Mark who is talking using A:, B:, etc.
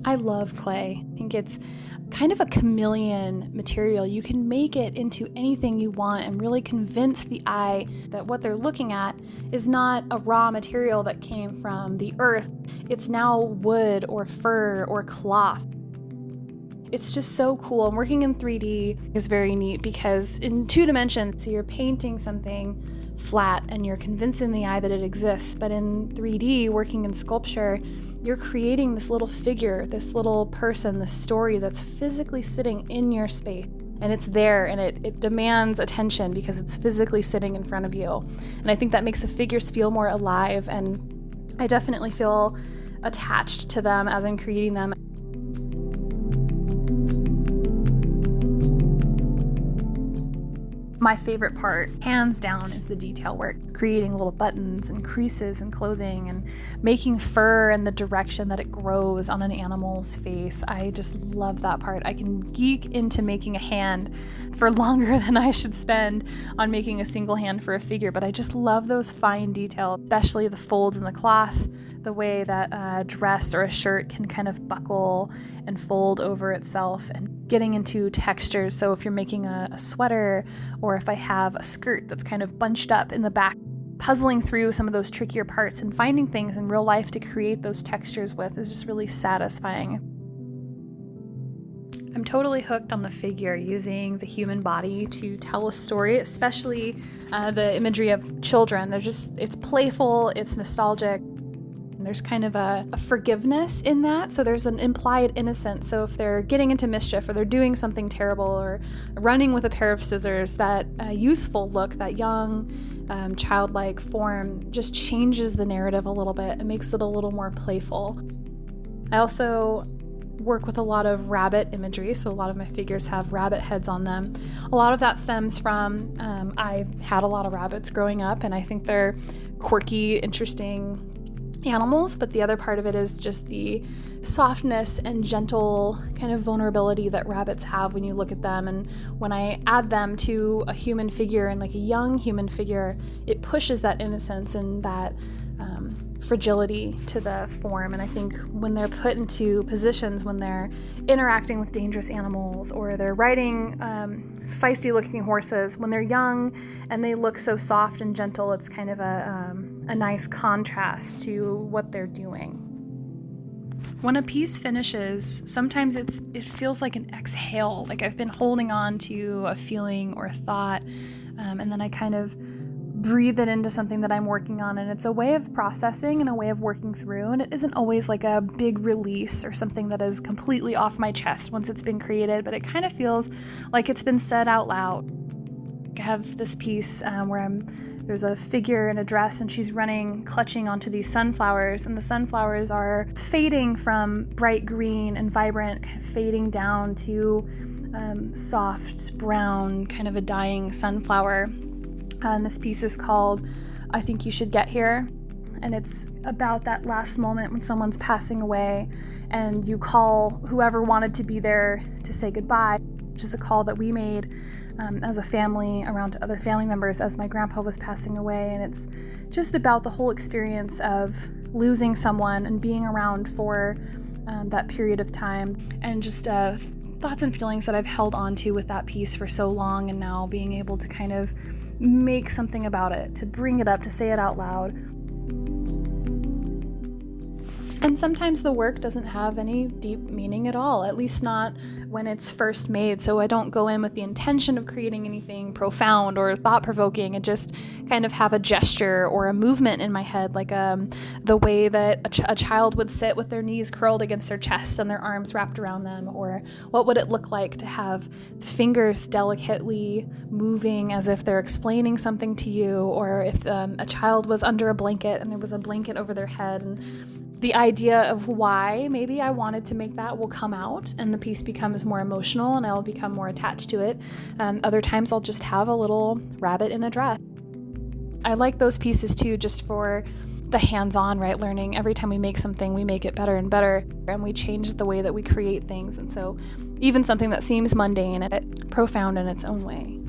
A: I love clay. I think it's kind of a chameleon material. You can make it into anything you want and really convince the eye that what they're looking at is not a raw material that came from the earth. It's now wood or fur or cloth. It's just so cool. And working in 3D is very neat because in 2 dimensions, you're painting something flat and you're convincing the eye that it exists. But in 3D, working in sculpture, you're creating this little figure, this little person, this story that's physically sitting in your space. And it's there, and it demands attention because it's physically sitting in front of you. And I think that makes the figures feel more alive, and I definitely feel attached to them as I'm creating them. My favorite part, hands down, is the detail work. Creating little buttons and creases in clothing and making fur and the direction that it grows on an animal's face. I just love that part. I can geek into making a hand for longer than I should spend on making a single hand for a figure, but I just love those fine details, especially the folds in the cloth, the way that a dress or a shirt can kind of buckle and fold over itself, and getting into textures. So if you're making a sweater, or if I have a skirt that's kind of bunched up in the back, puzzling through some of those trickier parts and finding things in real life to create those textures with is just really satisfying. I'm totally hooked on the figure, using the human body to tell a story, especially the imagery of children. It's playful, it's nostalgic. There's kind of a forgiveness in that. So there's an implied innocence. So if they're getting into mischief or they're doing something terrible or running with a pair of scissors, that youthful look, that young, childlike form just changes the narrative a little bit and makes it a little more playful. I also work with a lot of rabbit imagery. So a lot of my figures have rabbit heads on them. A lot of that stems from I had a lot of rabbits growing up, and I think they're quirky, interesting animals, but the other part of it is just the softness and gentle kind of vulnerability that rabbits have when you look at them. And when I add them to a human figure, and like a young human figure, it pushes that innocence and that fragility to the form. And I think when they're put into positions, when they're interacting with dangerous animals or they're riding feisty looking horses, when they're young and they look so soft and gentle, it's kind of a nice contrast to what they're doing. When a piece finishes, sometimes it feels like an exhale, like I've been holding on to a feeling or a thought, and then I kind of breathe it into something that I'm working on, and it's a way of processing and a way of working through, and it isn't always like a big release or something that is completely off my chest once it's been created, but it kind of feels like it's been said out loud. I have this piece where there's a figure in a dress and she's running, clutching onto these sunflowers, and the sunflowers are fading from bright green and vibrant, kind of fading down to soft brown, kind of a dying sunflower. And this piece is called I Think You Should Get Here. And it's about that last moment when someone's passing away and you call whoever wanted to be there to say goodbye, which is a call that we made as a family around other family members as my grandpa was passing away. And it's just about the whole experience of losing someone and being around for that period of time, and just thoughts and feelings that I've held on to with that piece for so long, and now being able to kind of make something about it, to bring it up, to say it out loud. And sometimes the work doesn't have any deep meaning at all, at least not when it's first made. So I don't go in with the intention of creating anything profound or thought-provoking, and just kind of have a gesture or a movement in my head, like the way that a child would sit with their knees curled against their chest and their arms wrapped around them, or what would it look like to have the fingers delicately moving as if they're explaining something to you, or if a child was under a blanket and there was a blanket over their head, and the idea of why maybe I wanted to make that will come out, and the piece becomes more emotional and I'll become more attached to it. Other times I'll just have a little rabbit in a dress. I like those pieces too, just for the hands-on, right? Learning. Every time we make something, we make it better and better, and we change the way that we create things. And so even something that seems mundane, it's profound in its own way.